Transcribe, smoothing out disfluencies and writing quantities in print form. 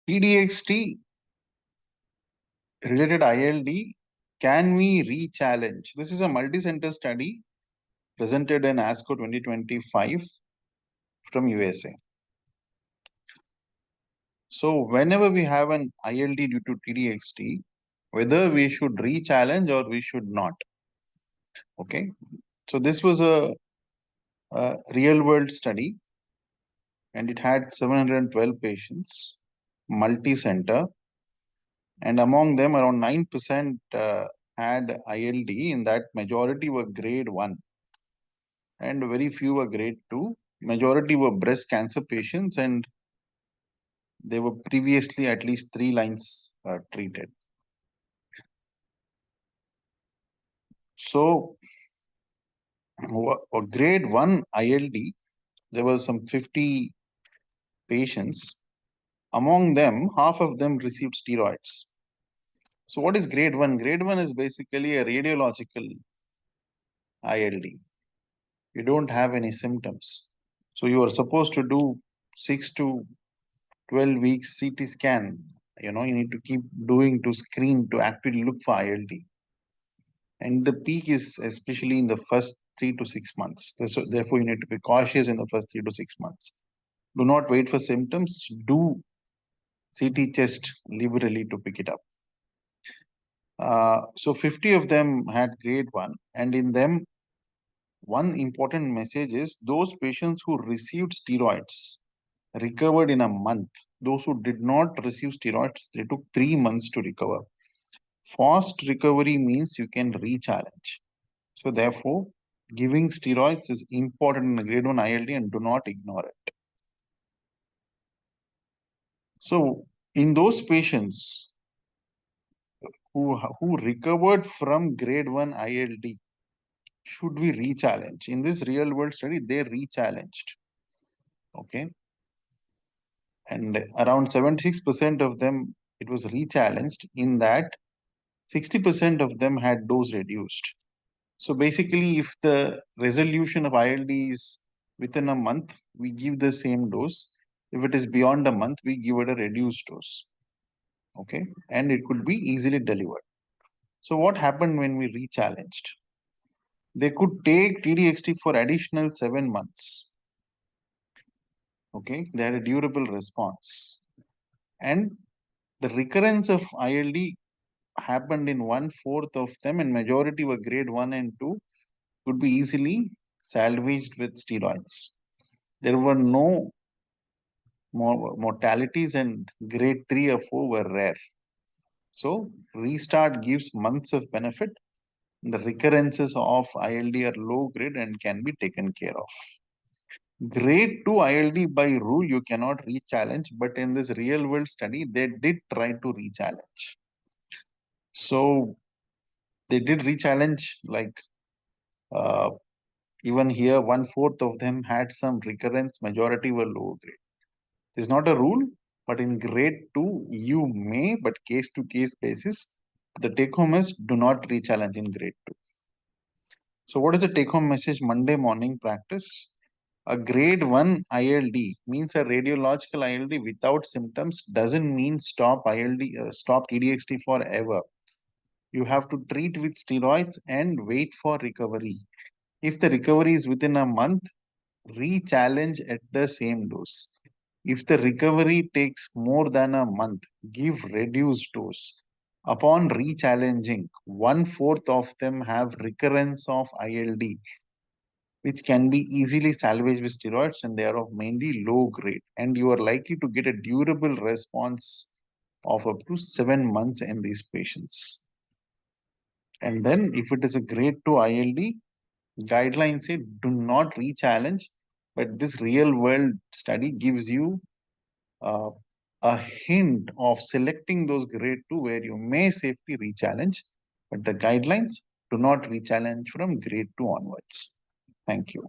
TDXD related ILD, can we re-challenge? This is a multi-center study presented in ASCO 2025 from USA. So whenever we have an ILD due to TDXD, whether we should re-challenge or we should not. Okay. So this was a real world study and it had 712 patients, multi-center, and among them around 9% had ILD. In that, majority were grade 1 and very few were grade 2. Majority were breast cancer patients and they were previously at least 3 lines treated. So grade 1 ILD, there were some 50 patients. Among them, half of them received steroids. So what is grade 1? Grade 1 is basically a radiological ILD. You don't have any symptoms. So you are supposed to do 6 to 12 weeks CT scan. You need to keep doing to screen to actually look for ILD. And the peak is especially in the first 3 to 6 months. Therefore, you need to be cautious in the first 3 to 6 months. Do not wait for symptoms. Do CT chest liberally to pick it up. So 50 of them had grade 1, and in them, one important message is those patients who received steroids recovered in a month. Those who did not receive steroids, they took 3 months to recover. Fast recovery means you can re-challenge. So therefore, giving steroids is important in a grade 1 ILD and do not ignore it. So in those patients who recovered from grade 1 ILD, should we re-challenge? In this real world study, they re-challenged. Okay. And around 76% of them, it was re-challenged. In that, 60% of them had dose reduced. So basically, if the resolution of ILD is within a month, we give the same dose. If it is beyond a month, we give it a reduced dose. Okay. And it could be easily delivered. So what happened when we re-challenged? They could take TDXD for additional 7 months. Okay. They had a durable response. And the recurrence of ILD happened in 1/4 of them, and majority were grade 1 and 2, could be easily salvaged with steroids. There were no more mortalities, and grade 3 or 4 were rare. So restart gives months of benefit. The recurrences of ILD are low grade and can be taken care of. Grade 2 ILD by rule you cannot re-challenge, but in this real world study, they did try to re-challenge. So they did re-challenge, like even here 1/4 of them had some recurrence, majority were low grade. It's not a rule, but in grade 2, you may, but case to case basis, the take home is do not re-challenge in grade 2. So what is the take home message Monday morning practice? A grade 1 ILD means a radiological ILD without symptoms doesn't mean stop stop TDXD forever. You have to treat with steroids and wait for recovery. If the recovery is within a month, re-challenge at the same dose. If the recovery takes more than a month, give reduced dose. Upon re-challenging, 1/4 of them have recurrence of ILD, which can be easily salvaged with steroids, and they are of mainly low grade. And you are likely to get a durable response of up to 7 months in these patients. And then if it is a grade 2 ILD, guidelines say do not re-challenge, but this real world study gives you a hint of selecting those grade 2 where you may safely re-challenge, but the guidelines do not re-challenge from grade 2 onwards. Thank you.